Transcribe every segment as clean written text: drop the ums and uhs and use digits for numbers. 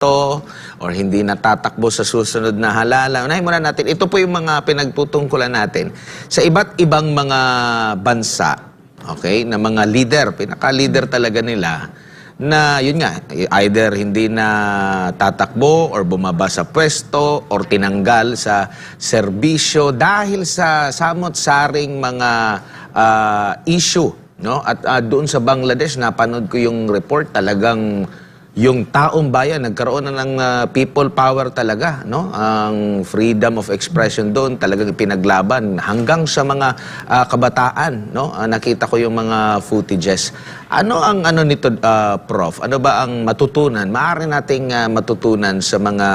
pwesto or hindi natatakbo sa susunod na halalan. Unahin muna natin, ito po yung mga pinagtutungkulan natin sa iba't ibang mga bansa, okay, na mga leader, pinaka-leader talaga nila, na yun nga, either hindi na tatakbo or bumaba sa pwesto or tinanggal sa serbisyo dahil sa samot-saring mga issue, no? At doon sa Bangladesh, napanood ko yung report, talagang yung taong bayan nagkaroon na ng people power talaga, no? Ang freedom of expression doon talagang pinaglaban hanggang sa mga kabataan, no? Nakita ko yung mga footages. Ano ang ano nito, Prof? Ano ba ang matutunan? Maaari nating matutunan sa mga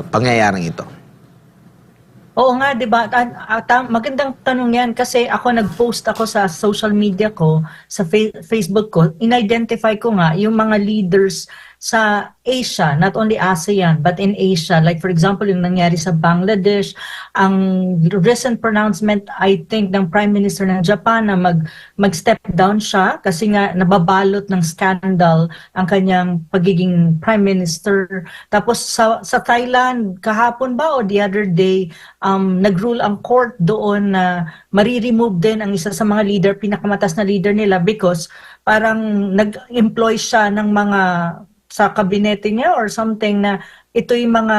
pangyayaring ito? Oo nga, 'di ba? Magandang tanong 'yan kasi ako nag-post ako sa social media ko, sa Facebook ko, in-identify ko nga yung mga leaders sa Asia, not only ASEAN, but in Asia. Like for example, yung nangyari sa Bangladesh, ang recent pronouncement, I think, ng Prime Minister ng Japan na mag-step down siya kasi nga nababalot ng scandal ang kanyang pagiging Prime Minister. Tapos sa Thailand, kahapon ba o the other day, nag-rule ang court doon na mariremove din ang isa sa mga leader, pinakamatas na leader nila because parang nag-employ siya ng mga sa kabinete niya or something na ito yung mga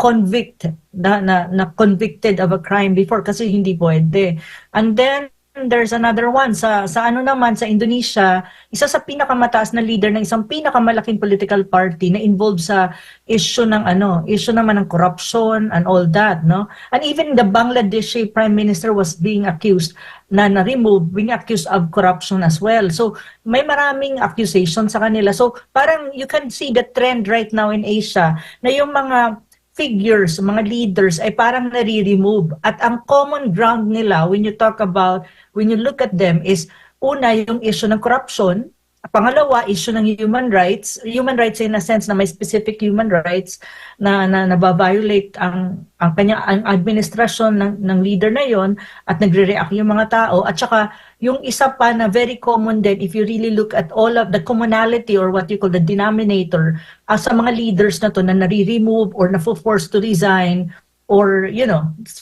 convict na convicted of a crime before kasi hindi pwede. And then there's another one sa ano naman sa Indonesia, isa sa pinakamataas na leader ng isang pinakamalaking political party na involved sa issue naman ng corruption and all that, no? And even the Bangladeshi Prime Minister was being accused being accused of corruption as well. So may maraming accusation sa kanila. So parang you can see the trend right now in Asia na yung mga figures, mga leaders ay parang nare-remove. At ang common ground nila when you look at them is una yung issue ng corruption, pangalawa issue ng human rights in a sense na may specific human rights na nababiolate ang administrasyon ng leader na yon at nagre-react yung mga tao, at saka yung isa pa na very common din if you really look at all of the commonality or what you call the denominator sa mga leaders na to na nare-remove or na-forced to resign or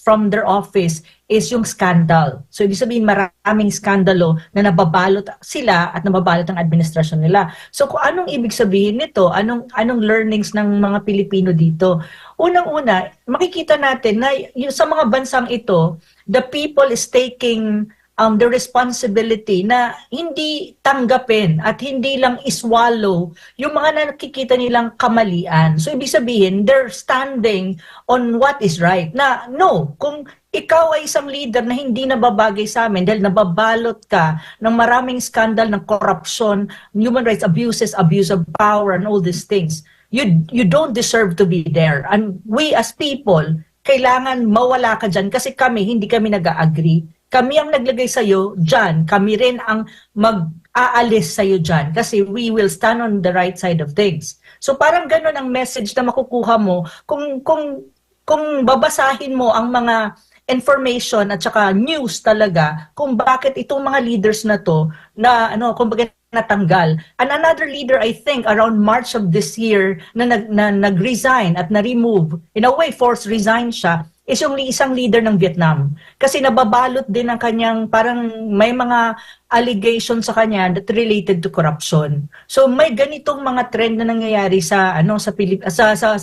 from their office is yung scandal. So ibig sabihin maraming skandalo na nababalot sila at nababalot ang administrasyon nila. So kung anong ibig sabihin nito, anong learnings ng mga Pilipino dito? Unang-una, makikita natin na sa mga bansang ito, the people is taking the responsibility na hindi tanggapin at hindi lang iswallow yung mga nakikita nilang kamalian. So ibig sabihin, they're standing on what is right. Na no, kung ikaw ay isang leader na hindi nababagay sa amin dahil nababalot ka ng maraming skandal ng corruption, human rights abuses, abuse of power, and all these things, you don't deserve to be there. And we as people, kailangan mawala ka dyan kasi hindi kami nag-agree. Kami ang naglagay sa'yo dyan. Kami rin ang mag-aalis sa'yo dyan. Kasi we will stand on the right side of things. So parang ganun ang message na makukuha mo kung babasahin mo ang mga information at saka news talaga kung bakit itong mga leaders na to na kumbaga natanggal. And another leader, I think, around March of this year na nag-resign at na-remove, in a way, forced resign siya, is yung isang leader ng Vietnam. Kasi nababalot din ang kanyang, parang may mga allegations sa kanya that related to corruption. So may ganitong mga trend na nangyayari sa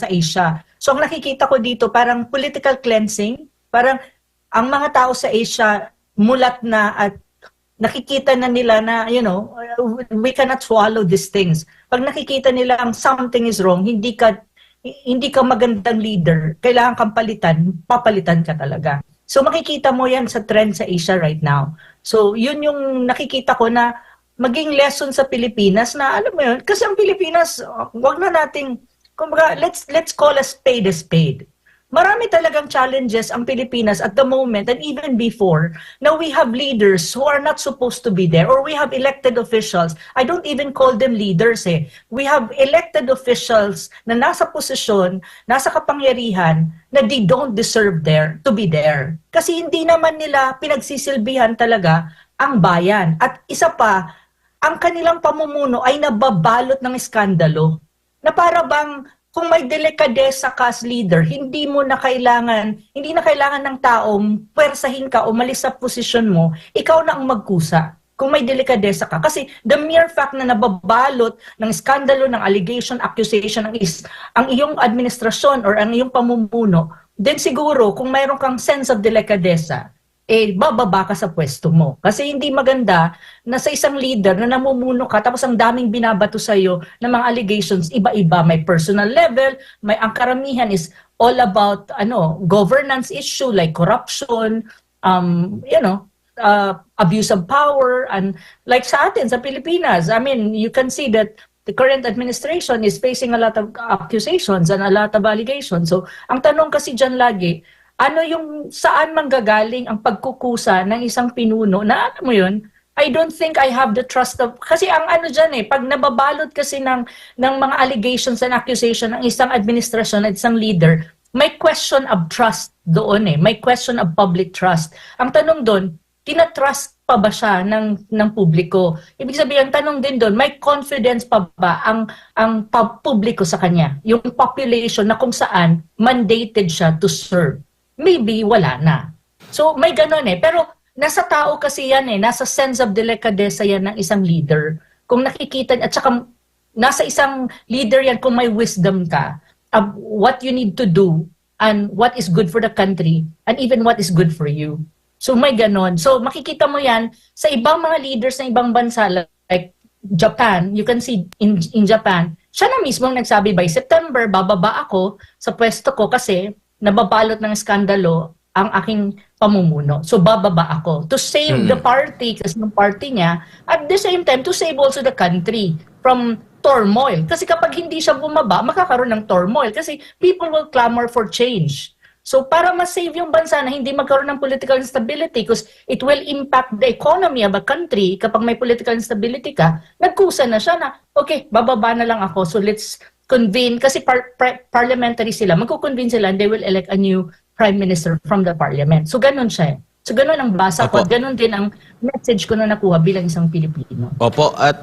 Asia. So ang nakikita ko dito, parang political cleansing, parang ang mga tao sa Asia mulat na at nakikita na nila na, we cannot swallow these things. Pag nakikita nila ang something is wrong, hindi ka magandang leader, kailangan kang papalitan ka talaga. So makikita mo yan sa trend sa Asia right now. So yun yung nakikita ko na maging lesson sa Pilipinas na alam mo yun, kasi ang Pilipinas, wag na nating, kumbaga, let's call a spade a spade. Marami talagang challenges ang Pilipinas at the moment and even before na we have leaders who are not supposed to be there or we have elected officials. I don't even call them leaders eh. We have elected officials na nasa posisyon, nasa kapangyarihan na they don't deserve to be there. Kasi hindi naman nila pinagsisilbihan talaga ang bayan. At isa pa, ang kanilang pamumuno ay nababalot ng iskandalo. Na para bang kung may delikadesa ka as leader, hindi na kailangan ng taong pwersahin ka o malis sa posisyon mo, ikaw na ang magkusa. Kung may delikadesa ka. Kasi the mere fact na nababalot ng skandalo, ng allegation, accusation, ang iyong administrasyon or ang iyong pamumuno, then siguro kung mayroon kang sense of delikadesa, bababa ka sa pwesto mo. Kasi hindi maganda na sa isang leader na namumuno ka tapos ang daming binabato sa iyo ng mga allegations, iba-iba. May personal level, ang karamihan is all about governance issue like corruption, abuse of power, and like sa atin, sa Pilipinas, I mean, you can see that the current administration is facing a lot of accusations and a lot of allegations. So, ang tanong kasi dyan lagi, saan manggagaling ang pagkukusa ng isang pinuno na, alam mo yun, I don't think I have the trust of, kasi ang dyan pag nababalot kasi ng mga allegations and accusation ng isang administrasyon at isang leader, may question of trust doon may question of public trust. Ang tanong doon, tinatrust pa ba siya ng publiko? Ibig sabihin, ang tanong din doon, may confidence pa ba ang publiko sa kanya? Yung population na kung saan mandated siya to serve. Maybe wala na. So may ganon pero nasa tao kasi yan nasa sense of delicadeza yan ng isang leader. Kung nakikita, at saka nasa isang leader yan kung may wisdom ka of what you need to do and what is good for the country and even what is good for you. So may ganon. So makikita mo yan sa ibang mga leaders ng ibang bansa like Japan. You can see in Japan, siya na mismo nagsabi by September, bababa ako sa pwesto ko kasi nababalot ng skandalo ang aking pamumuno. So bababa ako to save the party, kasi ng party niya, at the same time to save also the country from turmoil. Kasi kapag hindi siya bumaba, makakaroon ng turmoil kasi people will clamor for change. So para ma-save yung bansa na hindi magkaroon ng political instability because it will impact the economy of a country kapag may political instability ka, nagkusa na siya na, okay, bababa na lang ako, so let's convene, kasi parliamentary sila, magkukonvene sila and they will elect a new prime minister from the parliament. So ganun siya So ganun ang basa ko at ganun din ang message ko na nakuha bilang isang Pilipino. Opo, at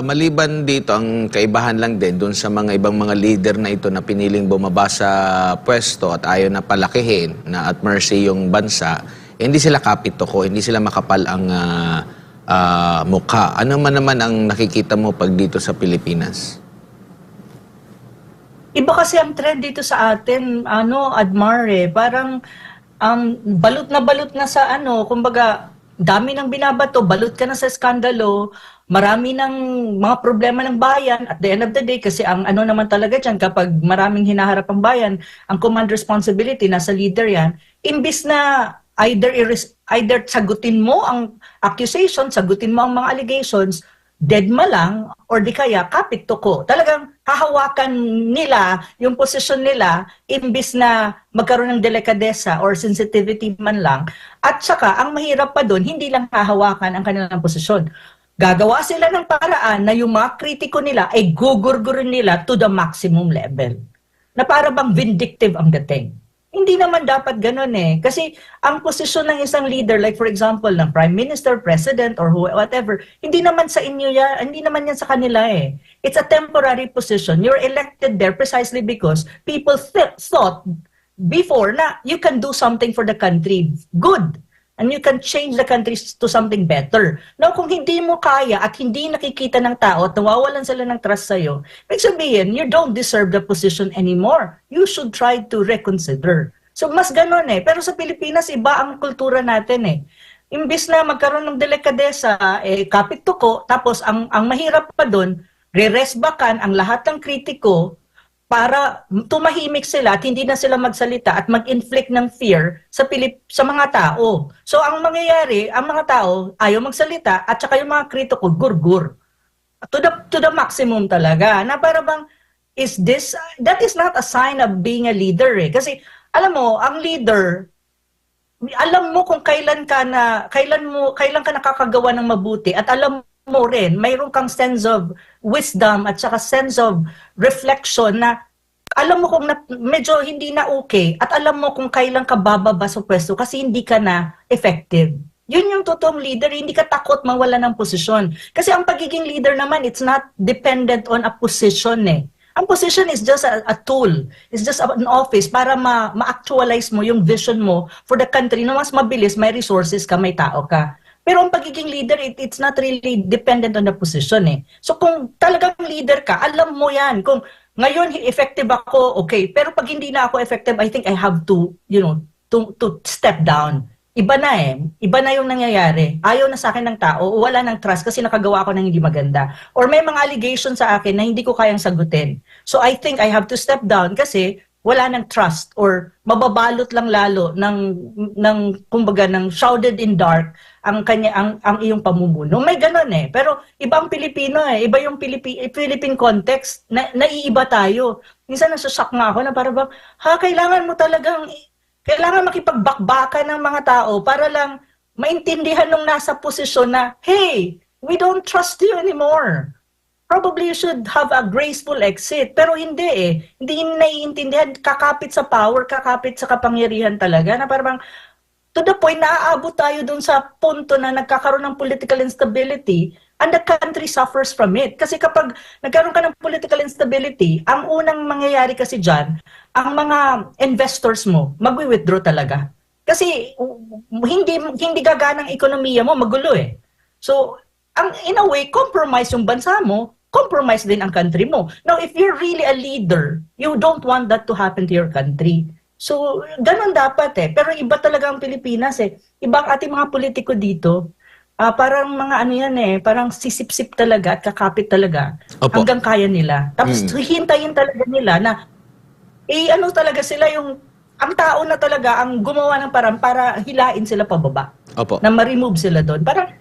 maliban dito, ang kaibahan lang din doon sa mga ibang mga leader na ito na piniling bumaba sa pwesto at ayaw na palakihin, na at mercy yung bansa, hindi sila kapitoko, hindi sila makapal ang mukha. Ano man naman ang nakikita mo pag dito sa Pilipinas? Iba kasi ang trend dito sa atin, Admar parang balot na sa kumbaga, dami ng binabato, balot ka na sa skandalo, marami ng mga problema ng bayan at the end of the day, kasi ang naman talaga dyan, kapag maraming hinaharap ang bayan, ang command responsibility, nasa leader yan, imbis na either sagutin mo ang accusation, sagutin mo ang mga allegations, deadma lang, or di kaya kapit toko. Talagang hahawakan nila yung posisyon nila imbis na magkaroon ng delikadesa or sensitivity man lang. At saka, ang mahirap pa doon, hindi lang hahawakan ang kanilang posisyon. Gagawa sila ng paraan na yung mga kritiko nila ay gugurgurin nila to the maximum level. Na para bang vindictive ang dating. Hindi naman dapat ganun Kasi ang posisyon ng isang leader, like for example, ng Prime Minister, President, or whatever, hindi naman sa inyo yan, hindi naman yan sa kanila It's a temporary position. You're elected there precisely because people thought before na you can do something for the country good. And you can change the country to something better. Now, kung hindi mo kaya at hindi nakikita ng tao at nawawalan sila ng trust sa'yo, ibig sabihin, you don't deserve the position anymore. You should try to reconsider. So, mas ganun Pero sa Pilipinas, iba ang kultura natin Imbis na magkaroon ng delikadesa, kapit tuko, tapos ang mahirap pa doon, re-resbakan ang lahat ng kritiko para tumahimik sila at hindi na sila magsalita at mag-inflict ng fear sa mga tao. So ang mangyayari, ang mga tao ayaw magsalita at saka yung mga kritiko gurgur. To the maximum talaga. Na para bang that is not a sign of being a leader Kasi alam mo, ang leader, alam mo kung kailan ka nakakagawa ng mabuti at alam mo rin, mayroon kang sense of wisdom at saka sense of reflection na alam mo kung medyo hindi na okay at alam mo kung kailan ka bababa sa pwesto kasi hindi ka na effective. Yun yung totoong leader, hindi ka takot mawala ng posisyon. Kasi ang pagiging leader naman, it's not dependent on a position Ang position is just a tool. It's just an office para ma-actualize mo yung vision mo for the country na mas mabilis, may resources ka, may tao ka. Pero ang pagiging leader, it's not really dependent on the position eh. So kung talagang leader ka, alam mo yan. Kung ngayon effective ako, okay. Pero pag hindi na ako effective, I think I have to, to step down. Iba na eh. Iba na yung nangyayari. Ayaw na sa akin ng tao, wala ng trust kasi nakagawa ako ng hindi maganda. Or may mga allegations sa akin na hindi ko kayang sagutin. So I think I have to step down kasi wala ng trust or mababalot lang lalo ng kumbaga ng shrouded in dark ang iyong pamumuno. May ganun eh. Pero ibang Pilipino eh. Iba yung Philippine context. Naiiba tayo. Minsan nasashock nga ako na parang kailangan mo talagang kailangan makipagbakbakan ng mga tao para lang maintindihan nung nasa posisyon na, hey, we don't trust you anymore. Probably you should have a graceful exit. Pero hindi eh. Hindi naiintindihan. Kakapit sa power, kakapit sa kapangyarihan talaga. Na parang, to the point na aabot tayo dun sa punto na nagkakaroon ng political instability and the country suffers from it. Kasi kapag nagkaroon ka ng political instability, ang unang mangyayari kasi dyan, ang mga investors mo, magwi-withdraw talaga. Kasi hindi gagana ang ekonomiya mo, magulo eh. So, in a way, compromise yung bansa mo, compromise din ang country mo. Now, if you're really a leader, you don't want that to happen to your country. So, ganun dapat eh. Pero iba talaga ang Pilipinas eh. Ibang ating mga politiko dito, parang mga ano yan eh, parang sisip-sip talaga at kakapit talaga. Opo. Hanggang kaya nila. Tapos hintayin talaga nila na ano talaga sila yung, ang tao na talaga ang gumawa ng parang para hilain sila pababa. Opo. Na ma-remove sila doon. Parang,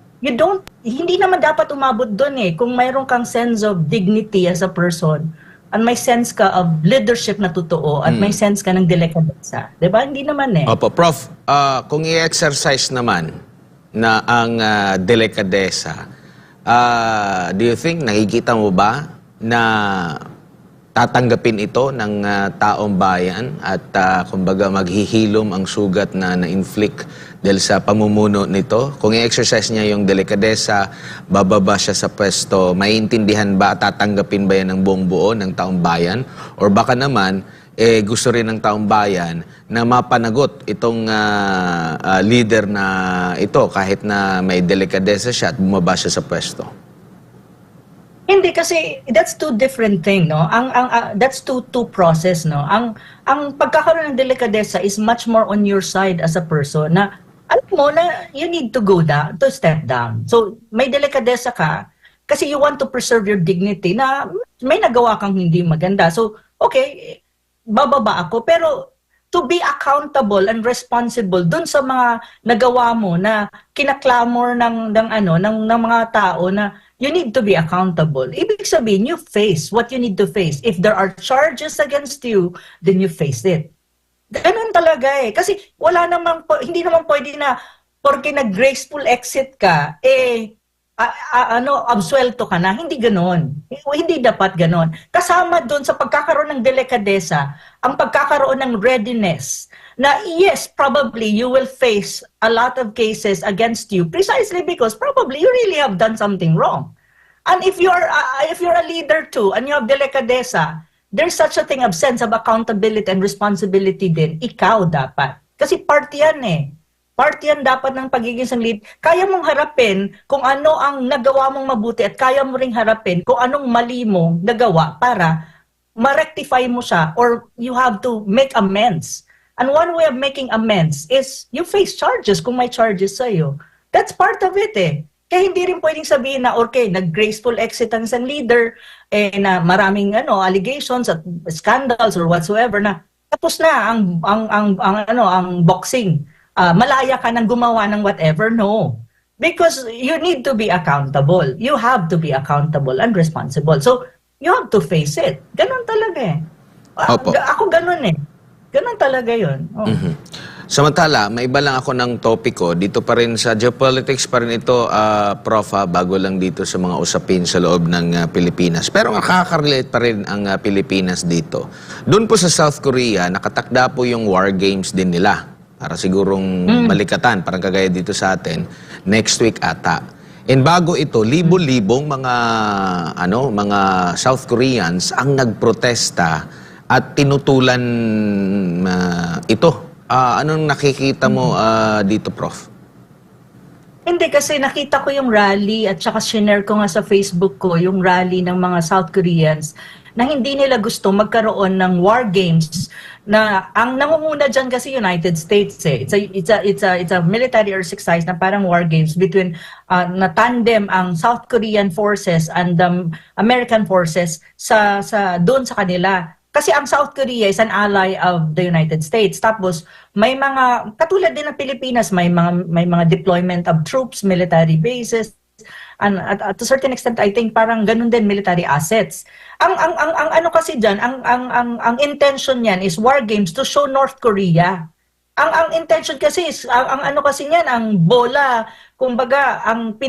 hindi naman dapat umabot doon eh. Kung mayroon kang sense of dignity as a person, at may sense ka of leadership na totoo, at may sense ka ng delikadesa. Diba? Hindi naman eh. Opo, Prof, kung i-exercise naman na ang delikadesa, do you think, nakikita mo ba na tatanggapin ito ng taong bayan at kumbaga maghihilom ang sugat na na-inflict dahil sa pamumuno nito? Kung i-exercise niya yung delikadesa, bababa siya sa pwesto, maiintindihan ba at tatanggapin ba yan ng buong buo ng taong bayan? Or baka naman, gusto rin ng taong bayan na mapanagot itong leader na ito kahit na may delikadesa siya at bumaba siya sa pwesto? Hindi kasi that's two different thing, no? That's two process, no? Ang pagkakaroon ng delikadesa is much more on your side as a person na alam mo na you need to go down, to step down. So may delikadesa ka kasi you want to preserve your dignity na may nagawa kang hindi maganda. So okay, bababa ako pero to be accountable and responsible dun sa mga nagawa mo na kinaklamor ng mga tao na you need to be accountable. Ibig sabihin, you face what you need to face. If there are charges against you, then you face it. Ganun talaga eh. Kasi hindi naman pwede na porque nag-graceful exit ka, absuelto ka na. Hindi ganon. Hindi dapat ganon. Kasama doon sa pagkakaroon ng delikadesa, ang pagkakaroon ng readiness na yes, probably you will face a lot of cases against you precisely because probably you really have done something wrong. And if you're a leader too and you have delikadesa, there's such a thing of sense of accountability and responsibility din. Ikaw dapat. Kasi part yan eh. Part yan dapat ng pagiging isang lead. Kaya mong harapin kung ano ang nagawa mong mabuti at kaya mo ring harapin kung anong mali mo nagawa para ma-rectify mo siya or you have to make amends. And one way of making amends is you face charges kung may charges sa'yo. That's part of it eh. Kaya hindi rin pwedeng sabihin na okay, nag-graceful exit ang isang leader na maraming allegations at scandals or whatsoever na tapos na ang boxing. Malaya ka nang gumawa ng whatever. No. Because you need to be accountable. You have to be accountable and responsible. So, you have to face it. Ganon talaga eh. Ako ganon eh. Ganon talaga yun. Oh. Samantala, may iba lang ako ng topiko. Dito pa rin sa geopolitics pa rin ito, Prof, bago lang dito sa mga usapin sa loob ng Pilipinas. Pero nakaka-relate pa rin ang Pilipinas dito. Doon po sa South Korea, nakatakda po yung war games din nila. Para sigurong malikatan, parang kagaya dito sa atin, next week ata. And bago ito, libo-libong mga South Koreans ang nagprotesta at tinutulan ito. Anong nakikita mo dito, Prof? Hindi, kasi nakita ko yung rally at saka shinare ko nga sa Facebook ko yung rally ng mga South Koreans na hindi nila gusto magkaroon ng war games na ang nangunguna dyan kasi United States eh. It's a military exercise na parang war games between na tandem ang South Korean forces and the American forces doon sa kanila. Kasi ang South Korea is an ally of the United States. Tapos may mga katulad din ng Pilipinas, may mga deployment of troops, military bases, and at a certain extent I think parang ganun din military assets. Ang ano kasi diyan, ang intention niyan is war games to show North Korea. Ang intention kasi is ang ano kasi niyan, ang bola, kumbaga ang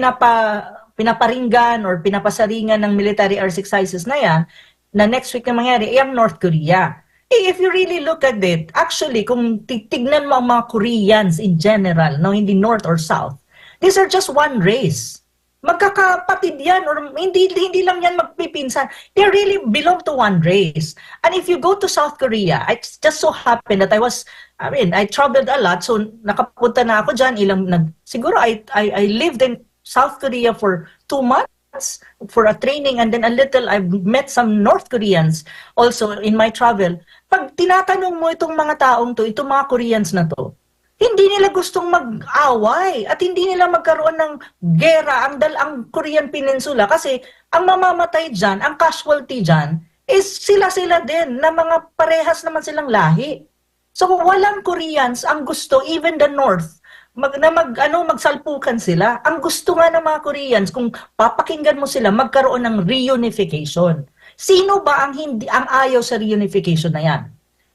pinaparinggan or pinapasaringan ng military exercises na yan na next week na mangyari, ang North Korea. If you really look at it, actually, kung titignan mo ang mga Koreans in general, no, hindi North or South, these are just one race. Magkakapatid yan, or hindi lang yan magpipinsan. They really belong to one race. And if you go to South Korea, it just so happened that I traveled a lot, so nakapunta na ako dyan, siguro I lived in South Korea for 2 months, for a training, and then I've met some North Koreans also in my travel. Pag tinatanong mo itong mga taong to, itong mga Koreans na to, hindi nila gustong mag-away at hindi nila magkaroon ng gera ang Korean Peninsula kasi ang mamamatay dyan, ang casualty dyan, is sila din na mga parehas naman silang lahi. So walang Koreans ang gusto, even the North, magsalpukan sila. Ang gusto nga ng mga Koreans, kung papakinggan mo sila, magkaroon ng reunification. Sino ba ang ayaw sa reunification na yan?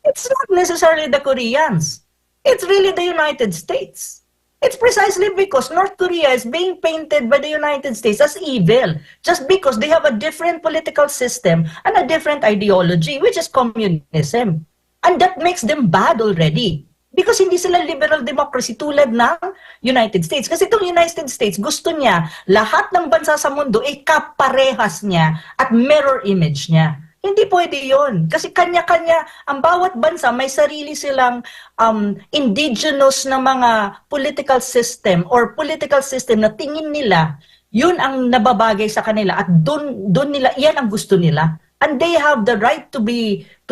It's not necessarily the Koreans. It's really the United States. It's precisely because North Korea is being painted by the United States as evil, just because they have a different political system and a different ideology, which is communism. And that makes them bad already. Because hindi sila liberal democracy tulad ng United States. Kasi itong United States, gusto niya lahat ng bansa sa mundo ay kaparehas niya at mirror image niya. Hindi pwede yun. Kasi kanya-kanya, ang bawat bansa may sarili silang indigenous na mga political system or political system na tingin nila, yun ang nababagay sa kanila at dun nila, yan ang gusto nila. And they have the right to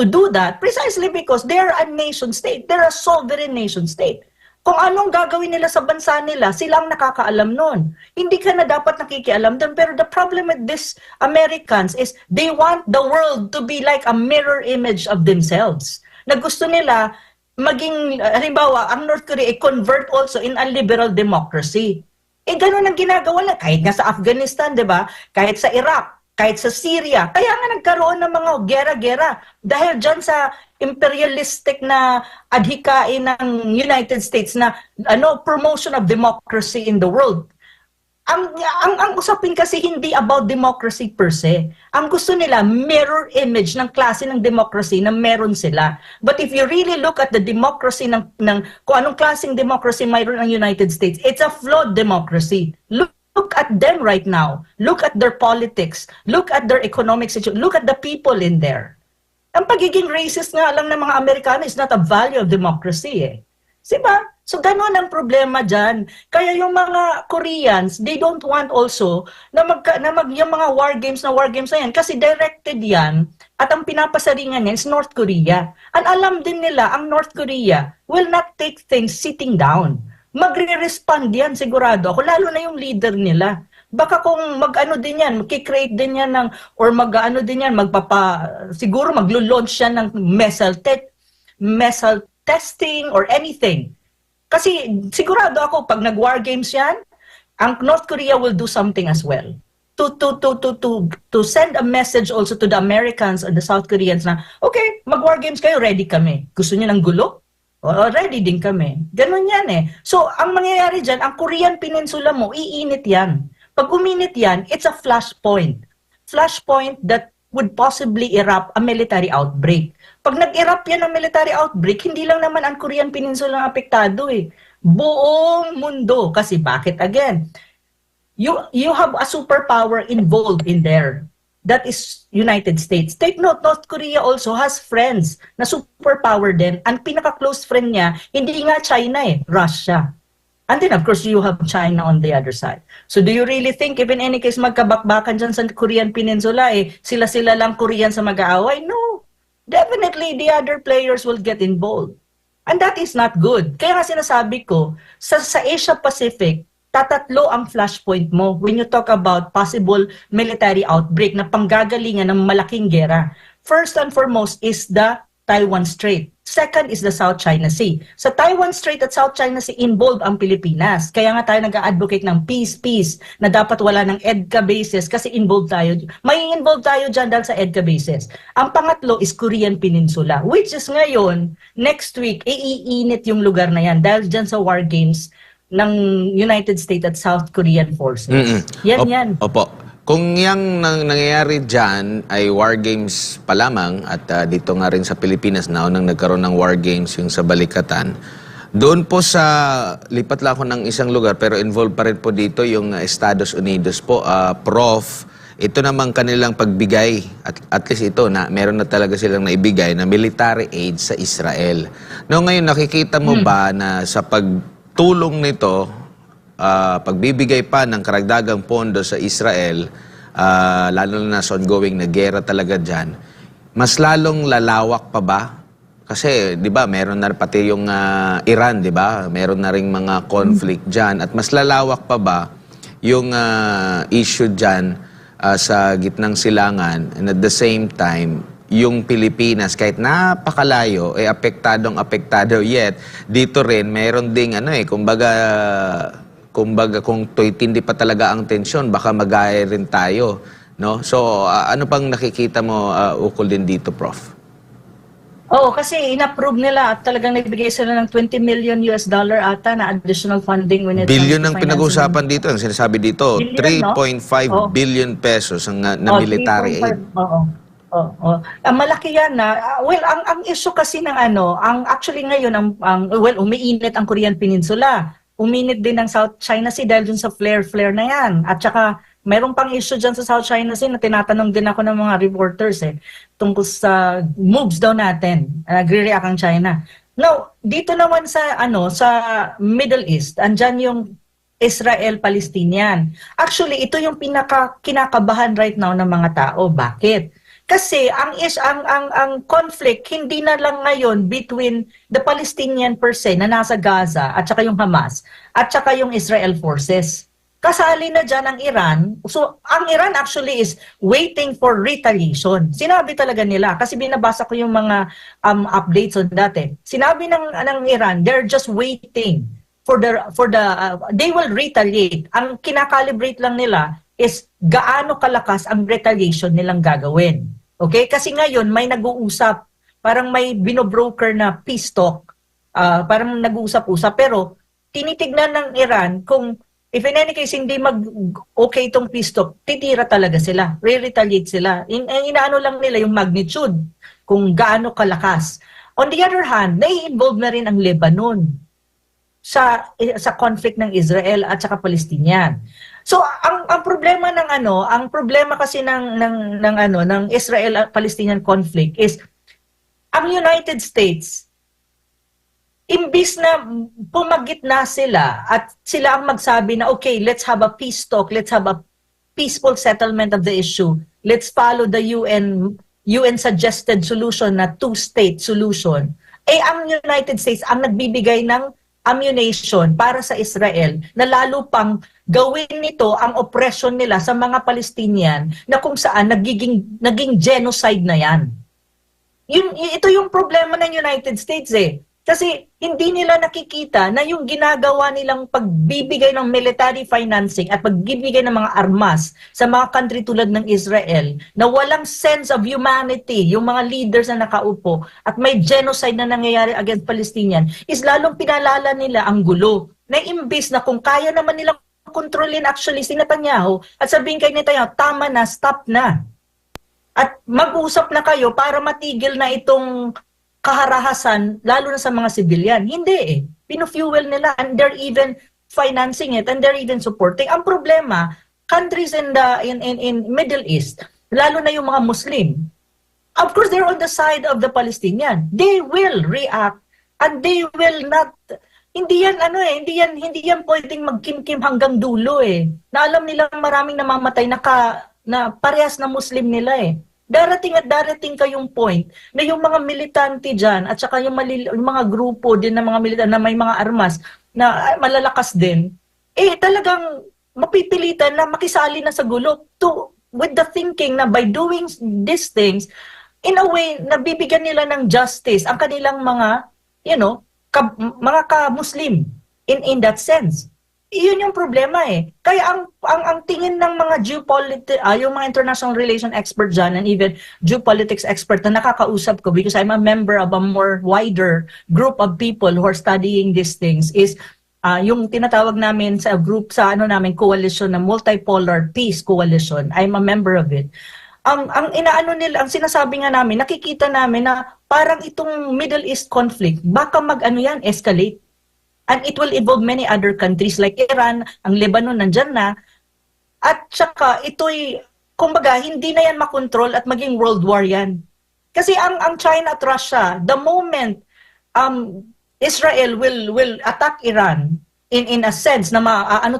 do that precisely because they're a nation state. They're a sovereign nation state. Kung anong gagawin nila sa bansa nila, sila ang nakakaalam nun. Hindi ka na dapat nakikialam dun. Pero the problem with these Americans is they want the world to be like a mirror image of themselves. Na gusto nila maging, halimbawa, ang North Korea convert also in a liberal democracy. Ganun ang ginagawa na kahit nga sa Afghanistan, di ba? Kahit sa Iraq, kahit sa Syria. Kaya nga nagkaroon ng mga gera-gera dahil dyan sa imperialistic na adhikain ng United States na promotion of democracy in the world. Ang usapin kasi hindi about democracy per se. Ang gusto nila, mirror image ng klase ng democracy na meron sila. But if you really look at the democracy kung anong klaseng democracy mayroon ng United States, it's a flawed democracy. Look at them right now. Look at their politics. Look at their economic situation. Look at the people in there. Ang pagiging racist nga lang ng mga Amerikano is not a value of democracy eh. Diba? So gano'n ang problema dyan. Kaya yung mga Koreans, they don't want also yung mga war games na yan kasi directed yan at ang pinapasaringan niya is North Korea. And alam din nila, ang North Korea will not take things sitting down. Magre-respond yan, sigurado ako, lalo na yung leader nila. Baka kung mag-ano din yan, mag-create din yan or mag-ano din yan, siguro maglo-launch yan ng missile testing or anything. Kasi sigurado ako, pag nag-war games yan, ang North Korea will do something as well. To send a message also to the Americans and the South Koreans na, okay, mag-war games kayo, ready kami. Gusto niyo ng gulo? Ready din kami. Ganun yan eh. So, ang mangyayari dyan, ang Korean Peninsula mo, iinit yan. Pag uminit yan, it's a flashpoint. Flashpoint that would possibly erupt a military outbreak. Pag nag-erupt yan ng military outbreak, hindi lang naman ang Korean Peninsula ang apektado eh. Buong mundo. Kasi bakit again? you have a superpower involved in there. That is United States. Take note, North Korea also has friends na superpower din. Ang pinaka-close friend niya, hindi nga China Russia. And then of course you have China on the other side. So do you really think if in any case magkabakbakan dyan sa Korean Peninsula, sila-sila lang Korean sa mag-aaway? No. Definitely the other players will get involved. And that is not good. Kaya nga sinasabi ko, sa Asia Pacific, tatatlo ang flashpoint mo when you talk about possible military outbreak na panggagalingan ng malaking gera. First and foremost is the Taiwan Strait. Second is the South China Sea. Sa Taiwan Strait at South China Sea, involved ang Pilipinas. Kaya nga tayo nag-advocate ng peace, na dapat wala ng EDCA bases kasi involved tayo. May involved tayo dyan dahil sa EDCA bases. Ang pangatlo is Korean Peninsula, which is ngayon, next week, iinit yung lugar na yan dahil dyan sa war games ng United States at South Korean forces. Yan. Opo. Kung yung nangyayari dyan ay war games pa lamang at dito nga rin sa Pilipinas naunang nagkaroon ng war games yung sa Balikatan, doon po sa, lipat lang ako ng isang lugar pero involved pa rin po dito yung Estados Unidos po. Prof, ito namang kanilang pagbigay, at least ito, na meron na talaga silang naibigay na military aid sa Israel. No, ngayon nakikita mo ba na sa pagtulong nito, pagbibigay pa ng karagdagang pondo sa Israel, lalo na sa ongoing na gera talaga dyan, mas lalong lalawak pa ba? Kasi, di ba, meron na pati yung Iran, di ba? Meron na ring mga conflict dyan. At mas lalawak pa ba yung issue dyan sa gitnang silangan, and at the same time, yung Pilipinas, kahit napakalayo, apektado yet, dito rin, meron ding, kumbaga kung tindi pa talaga ang tensyon, baka mag-aay rin tayo. No? So, ano pang nakikita mo ukol din dito, Prof? Oo, kasi in-approve nila at talagang nagbigay sila ng $20 million ata na additional funding when it Billion ang comes to pinag-usapan dito. Ang sinasabi dito, Billion, 3.5 billion pesos ang na military aid. Oo. Malaki yan na. Well, ang issue kasi ng actually ngayon, umiinit ang Korean Peninsula. Uminit din ng South China Sea dahil dun sa flare na yan. At saka, mayroon pang issue dyan sa South China Sea na tinatanong din ako ng mga reporters tungkol sa moves daw natin. Nagre-react ang China. Now, dito naman sa Middle East, andyan yung Israel-Palestinian. Actually, ito yung kinakabahan right now ng mga tao. Bakit? Kasi ang conflict hindi na lang ngayon between the Palestinian per se na nasa Gaza at saka yung Hamas at saka yung Israel forces. Kasali na dyan ang Iran. So, ang Iran actually is waiting for retaliation. Sinabi talaga nila, kasi binabasa ko yung mga updates on dati. Sinabi ng Iran, they're just waiting for the they will retaliate. Ang kinakalibrate lang nila is gaano kalakas ang retaliation nilang gagawin. Okay? Kasi ngayon may nag-uusap, parang may binobroker na peace talk, parang nag-uusap-usap, pero tinitignan ng Iran kung if in any case hindi mag-okay itong peace talk, titira talaga sila, re-retaliate sila. Inaano lang nila yung magnitude, kung gaano kalakas. On the other hand, nai-involve na rin ang Lebanon sa conflict ng Israel at saka Palestinian. So ang problema ang problema kasi ng Israel Palestinian conflict is ang United States, imbis na pumagitna sila at sila ang magsabi na okay, let's have a peace talk, let's have a peaceful settlement of the issue, let's follow the UN suggested solution na two-state solution, ang United States ang nagbibigay ng ammunition para sa Israel na lalo pang gawin nito ang oppression nila sa mga Palestinian na kung saan naging genocide na yan. Ito yung problema ng United States Kasi hindi nila nakikita na yung ginagawa nilang pagbibigay ng military financing at pagbibigay ng mga armas sa mga country tulad ng Israel na walang sense of humanity, yung mga leaders na nakaupo at may genocide na nangyayari against Palestinian, is lalong pinalala nila ang gulo. Na imbis na kung kaya naman nilang kontrolin actually si Netanyahu at sabihin kay Netanyahu, tama na, stop na. At mag-usap na kayo para matigil na itong kaharahasan, lalo na sa mga civilian. Hindi Pino-fuel nila and they're even financing it and they're even supporting. Ang problema, countries in the in Middle East, lalo na yung mga Muslim, of course they're on the side of the Palestinian. They will react and they will not, hindi yan pwedeng magkimkim hanggang dulo Na alam nilang maraming namamatay na parehas na Muslim nila Darating at darating kayong point na yung mga militante dyan at saka yung mga grupo din ng mga militante na may mga armas na malalakas din, talagang mapipilitan na makisali na sa gulo with the thinking na by doing these things, in a way, nabibigyan nila ng justice ang kanilang mga, mga ka-Muslim in that sense. Iyon yung problema Kaya ang tingin ng mga yung mga international relation expert dyan and even geopolitics expert na nakakausap ko because I'm a member of a more wider group of people who are studying these things is yung tinatawag namin sa group sa coalition na multipolar peace coalition. I'm a member of it. Ang ang sinasabi nga namin, nakikita namin na parang itong Middle East conflict baka escalate. And it will involve many other countries like Iran, ang Lebanon nandyan na. At saka ito'y, kumbaga, hindi na yan makontrol at maging world war yan. Kasi ang China at Russia, the moment Israel will attack Iran in a sense na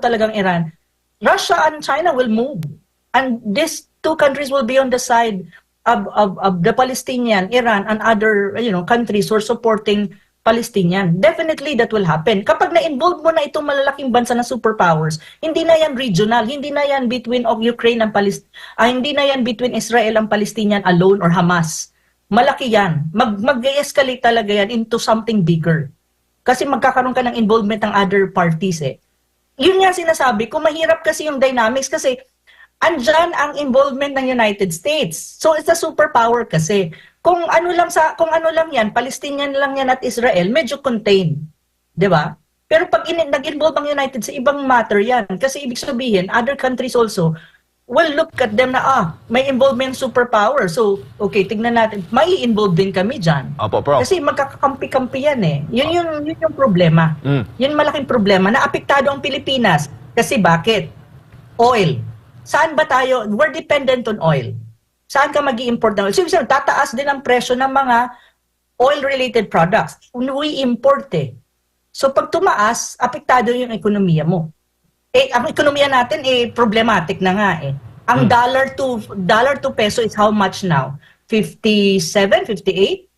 talagang Iran, Russia and China will move. And these two countries will be on the side of the Palestinian, Iran, and other countries who are supporting Palestinian. Definitely that will happen. Kapag na-involve mo na itong malalaking bansa na superpowers, hindi na yan regional, hindi na yan between Ukraine and hindi na yan between Israel and Palestinian alone or Hamas. Malaki yan. Mag-escalate talaga yan into something bigger. Kasi magkakaroon ka ng involvement ng other parties Yun nga sinasabi ko, mahirap kasi yung dynamics kasi andyan ang involvement ng United States. So it's a superpower kasi. Kung ano lang yan, Palestinian lang yan at Israel, medyo contained. 'Di ba? Pero pag nag-involve ang United sa ibang matter yan, kasi ibig sabihin, other countries also will look at them na, may involvement superpower. So, okay, tignan natin, may involve din kami dyan. Opo, Prof. Kasi magkakakampi-kampi yan Yun yung problema. Yun malaking problema, na apektado ang Pilipinas. Kasi bakit? Oil. Saan ba tayo? We're dependent on oil. Saan ka mag-i-import ng oil? So, tataas din ang presyo ng mga oil-related products. We import So, pag tumaas, apektado yung ekonomiya mo. Ang ekonomiya natin, problematic na nga Ang dollar to peso is how much now? 57, 58?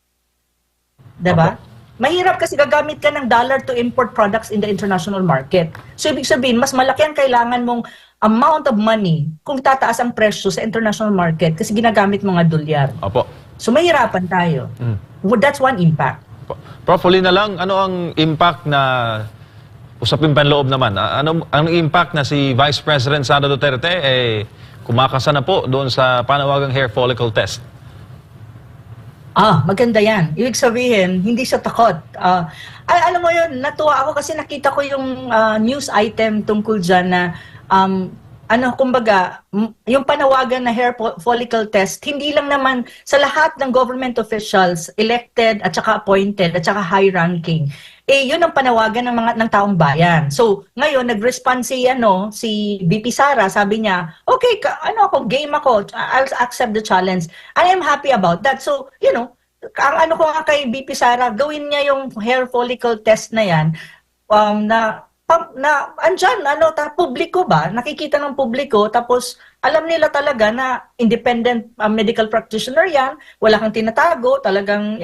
Diba? Mahirap kasi gagamit ka ng dollar to import products in the international market. So, ibig sabihin, mas malaki ang kailangan mong amount of money kung tataas ang presyo sa international market kasi ginagamit mga dolyar. Opo. So mahirapan tayo. That's one impact. Prof, huli na lang, ano ang impact na usapin panloob naman? Ang impact na si Vice President Sara Duterte kumakasa na po doon sa panawagang hair follicle test? Maganda yan. Ibig sabihin, hindi siya takot. Alam mo yun, natuwa ako kasi nakita ko yung news item tungkol dyan na kumbaga, yung panawagan na hair follicle test, hindi lang naman sa lahat ng government officials, elected at saka appointed at saka high ranking. Yun ang panawagan ng taong bayan. So, ngayon nag-respond si VP Sara, sabi niya, okay, game ako, I'll accept the challenge. I am happy about that. So, ang ko nga kay VP Sara, gawin niya yung hair follicle test na yan, na andyan, publiko ba? Nakikita ng publiko, tapos alam nila talaga na independent medical practitioner yan, wala kang tinatago, talagang,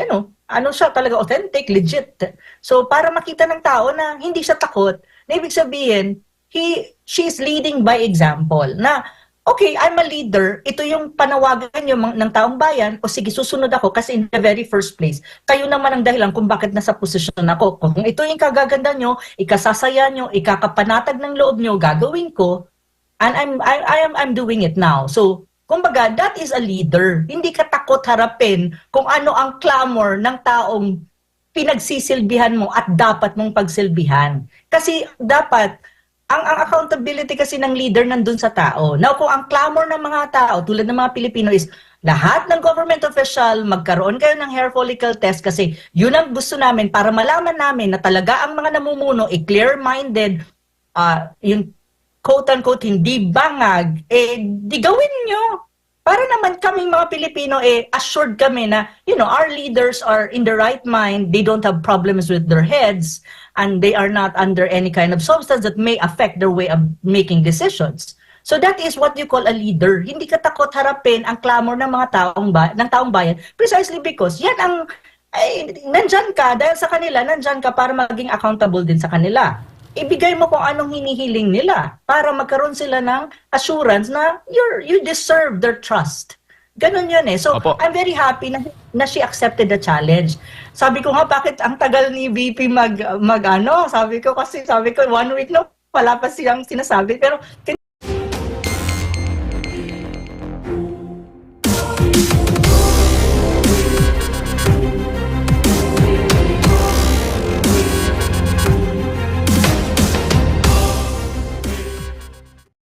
siya, talaga authentic, legit. So, para makita ng tao na hindi siya takot, na ibig sabihin, she's leading by example, na, okay, I'm a leader, ito yung panawagan ng taong bayan, o sige, susunod ako kasi in the very first place, kayo naman ang dahilan kung bakit nasa posisyon ako. Kung ito yung kagaganda nyo, ikasasaya nyo, ikakapanatag ng loob nyo, gagawin ko, and I'm doing it now. So, kumbaga, that is a leader. Hindi ka takot harapin kung ano ang clamor ng taong pinagsisilbihan mo at dapat mong pagsilbihan. Kasi dapat, ang accountability kasi ng leader nandun sa tao. Now, kung ang clamor ng mga tao, tulad ng mga Pilipino is, lahat ng government official, magkaroon kayo ng hair follicle test kasi yun ang gusto namin para malaman namin na talaga ang mga namumuno, clear-minded, yung quote-unquote hindi bangag, di gawin nyo. Para naman kaming mga Pilipino, assured kami na, our leaders are in the right mind, they don't have problems with their heads, and they are not under any kind of substance that may affect their way of making decisions. So that is what you call a leader. Hindi ka takot harapin ang clamor ng mga taong bayan, precisely because yan ang, nandyan ka, dahil sa kanila, nandyan ka para maging accountable din sa kanila. Ibigay mo kung anong hinihiling nila para magkaroon sila ng assurance na you deserve their trust. Ganun yun eh. So, Opo. I'm very happy na she accepted the challenge. Sabi ko nga, bakit ang tagal ni VP sabi ko 1 week na, wala pa siyang sinasabi. Pero